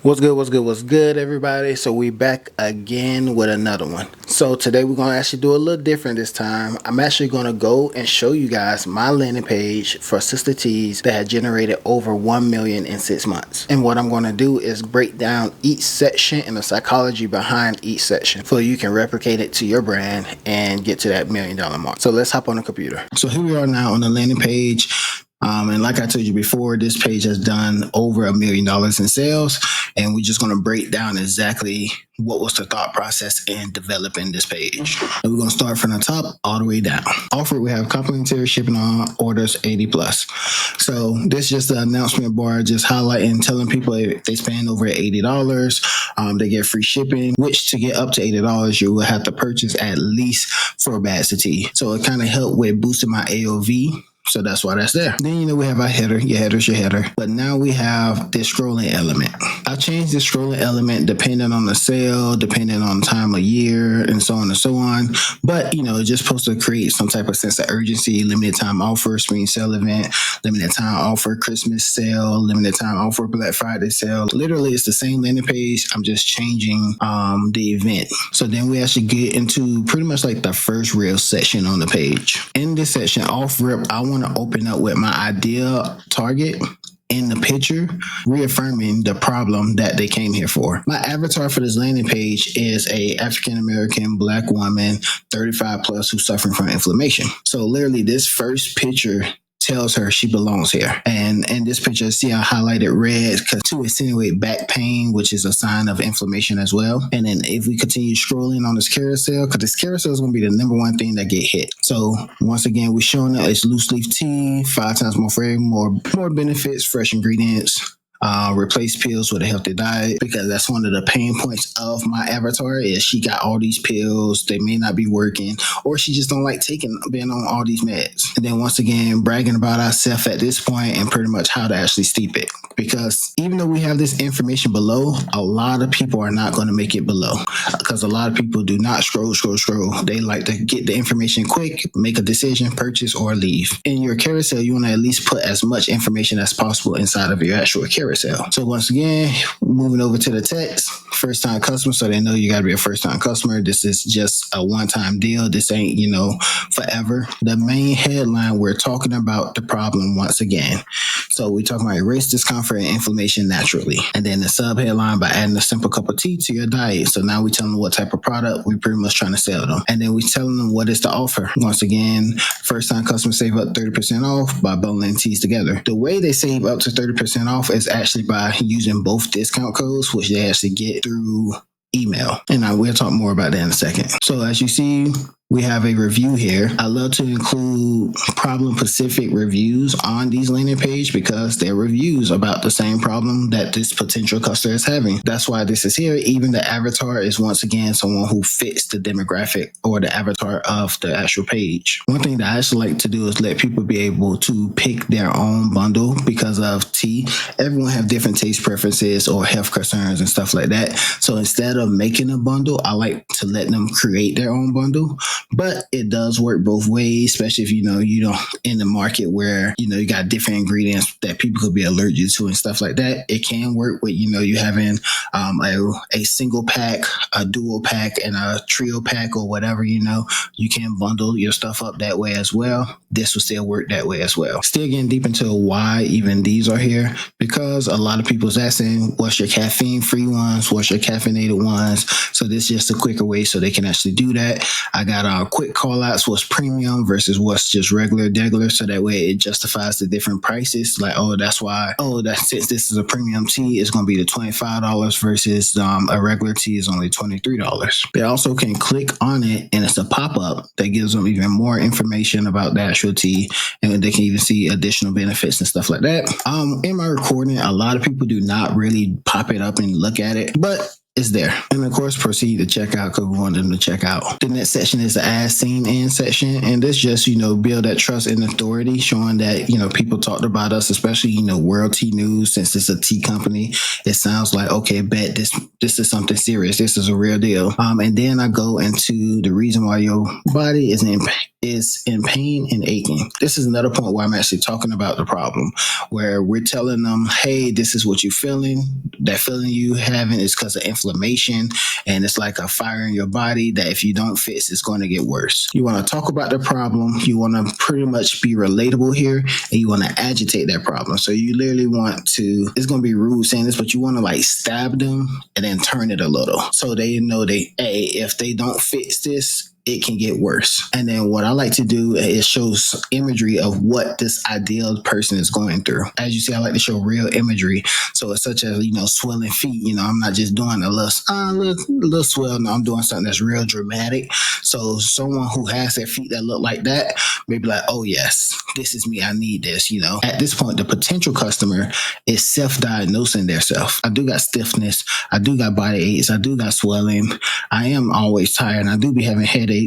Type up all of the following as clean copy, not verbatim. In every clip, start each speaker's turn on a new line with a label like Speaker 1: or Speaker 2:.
Speaker 1: What's good, everybody? So we back again with another one. So today we're going to actually do a little different this time. I'm actually going to go and show you guys my landing page for Sister Tees that had generated over 1 million in 6 months. And what I'm going to do is break down each section and the psychology behind each section so you can replicate it to your brand and get to that $1 million mark. So let's hop on the computer. So here we are now on the landing page. And like I told you before, this page has done over $1 million in sales, and we're just going to break down exactly what was the thought process in developing this page. And we're going to start from the top all the way down. Offer, we have complimentary shipping on orders 80 plus. So this is just the announcement bar, just highlighting, telling people if they spend over $80, they get free shipping, which to get up to $80, you will have to purchase at least 4 bags of tea. So it kind of helped with boosting my AOV. So that's why that's there. Then, we have our header. Your header's your header. But now we have this scrolling element. I changed the scrolling element depending on the sale, depending on time of year, and so on and so on. But, it's just supposed to create some type of sense of urgency, limited time offer, spring sale event, limited time offer, Christmas sale, limited time offer, Black Friday sale. Literally, it's the same landing page. I'm just changing the event. So then we actually get into pretty much like the first real section on the page. In this section, off rip, I want to open up with my ideal target in the picture, reaffirming the problem that they came here for. My avatar for this landing page is a African-American Black woman, 35 plus, who's suffering from inflammation. So literally this first picture tells her she belongs here. And in this picture, see I highlighted red to insinuate back pain, which is a sign of inflammation as well. And then if we continue scrolling on this carousel, because this carousel is going to be the number one thing that get hit. So once again, we're showing that it's loose leaf tea, 5 times more fragrant, more benefits, fresh ingredients. Replace pills with a healthy diet, because that's one of the pain points of my avatar is she got all these pills, they may not be working, or she just don't like being on all these meds. And then once again, bragging about ourselves at this point and pretty much how to actually steep it. Because even though we have this information below, a lot of people are not going to make it below, because a lot of people do not scroll. They like to get the information quick, make a decision, purchase, or leave. In your carousel, you want to at least put as much information as possible inside of your actual carousel. So once again, moving over to the text, first time customer, so they know you got to be a first time customer. This is just a one-time deal. This ain't, forever. The main headline, we're talking about the problem once again. So we're talking about erase discomfort and inflammation naturally. And then the sub headline, by adding a simple cup of tea to your diet. So now we tell them what type of product we're pretty much trying to sell them. And then we telling them what is the offer. Once again, first time customers save up 30% off by bundling teas together. The way they save up to 30% off is actually by using both discount codes, which they actually get through email. And we'll talk more about that in a second. So as you see, we have a review here. I love to include problem-specific reviews on these landing page because they're reviews about the same problem that this potential customer is having. That's why this is here. Even the avatar is once again someone who fits the demographic or the avatar of the actual page. One thing that I actually like to do is let people be able to pick their own bundle because of tea. Everyone have different taste preferences or health concerns and stuff like that. So instead of making a bundle, I like to let them create their own bundle. But it does work both ways, especially if you don't in the market where you got different ingredients that people could be allergic to and stuff like that. It can work with you having a single pack, a dual pack, and a trio pack or whatever. You can bundle your stuff up that way as well. This will still work that way as well. Still getting deep into why even these are here, because a lot of people's asking, what's your caffeine free ones? What's your caffeinated ones? So this is just a quicker way so they can actually do that. I got quick call outs, what's premium versus what's just regular, so that way it justifies the different prices. Like, since this is a premium tea, it's going to be the $25 versus a regular tea is only $23. They also can click on it and it's a pop-up that gives them even more information about the actual tea, and they can even see additional benefits and stuff like that. In my recording, a lot of people do not really pop it up and look at it, but it's there. And of course, proceed to checkout because we want them to check out. The next section is the as seen in section. And this just, build that trust and authority, showing that, people talked about us, especially, World Tea News, since it's a tea company. It sounds like, okay, bet this is something serious. This is a real deal. And then I go into the reason why your body is in pain and aching. This is another point where I'm actually talking about the problem, where we're telling them, hey, this is what you're feeling. That feeling you having is because of inflammation, and it's like a fire in your body that if you don't fix, it's going to get worse. You want to talk about the problem. You want to pretty much be relatable here, and you want to agitate that problem. So you literally want to, it's going to be rude saying this, but you want to like stab them and then turn it a little so they know if they don't fix this, it can get worse. And then what I like to do is shows imagery of what this ideal person is going through. As you see, I like to show real imagery. So it's such as, swelling feet. I'm not just doing a little swell. No, I'm doing something that's real dramatic. So someone who has their feet that look like that may be like, oh yes, this is me. I need this, At this point, the potential customer is self-diagnosing their self. I do got stiffness. I do got body aches. I do got swelling. I am always tired. And I do be having headaches.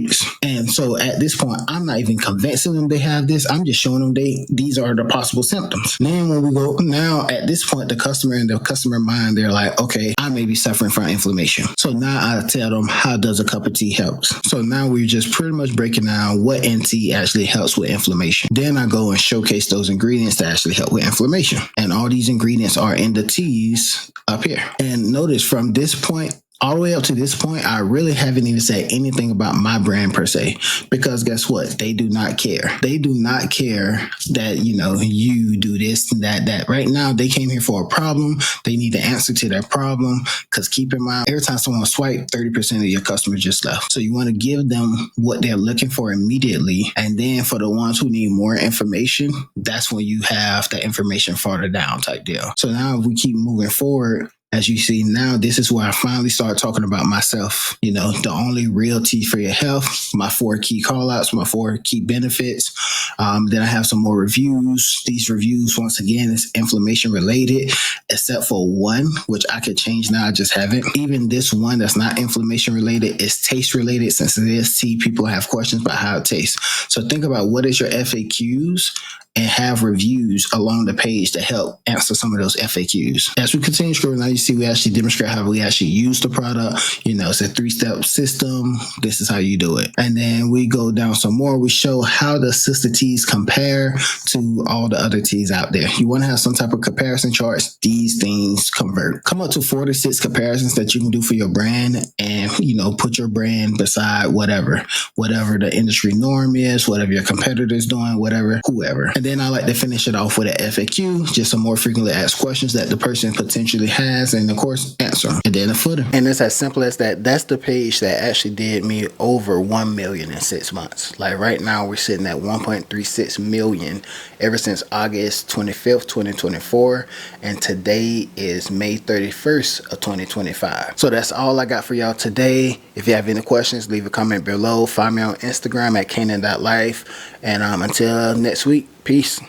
Speaker 1: And so at this point, I'm not even convincing them they have this. I'm just showing them these are the possible symptoms. Then when we go now, at this point, the customer in the customer mind, they're like, okay, I may be suffering from inflammation. So now I tell them, how does a cup of tea help? So now we're just pretty much breaking down what in tea actually helps with inflammation. Then I go and showcase those ingredients that actually help with inflammation. And all these ingredients are in the teas up here. And notice from this point, all the way up to this point, I really haven't even said anything about my brand per se, because guess what? They do not care. They do not care that, you do this and that. Right now, they came here for a problem. They need the answer to that problem, because keep in mind, every time someone swipes, 30% of your customers just left. So you want to give them what they're looking for immediately. And then for the ones who need more information, that's when you have the information farther down type deal. So now if we keep moving forward, as you see now, this is where I finally start talking about myself. The only real tea for your health, my 4 key callouts, my 4 key benefits. Then I have some more reviews. These reviews, once again, is inflammation related, except for one, which I could change now. I just haven't. Even this one that's not inflammation related is taste related. Since it is tea, people have questions about how it tastes. So think about what is your FAQs and have reviews along the page to help answer some of those FAQs. As we continue scrolling, now you see we actually demonstrate how we actually use the product. It's a 3-step system. This is how you do it. And then we go down some more. We show how the sister teas compare to all the other teas out there. You want to have some type of comparison charts. These things convert. Come up to 4 to 6 comparisons that you can do for your brand, and put your brand beside whatever the industry norm is, whatever your competitor's doing, whoever. And then I like to finish it off with an FAQ, just some more frequently asked questions that the person potentially has, and of course, answer them. And then a footer. And it's as simple as that. That's the page that actually did me over 1 million in 6 months. Like right now, we're sitting at 1.36 million ever since August 25th, 2024. And today is May 31st of 2025. So that's all I got for y'all today. If you have any questions, leave a comment below. Find me on Instagram at Kanaan.life. And until next week, peace.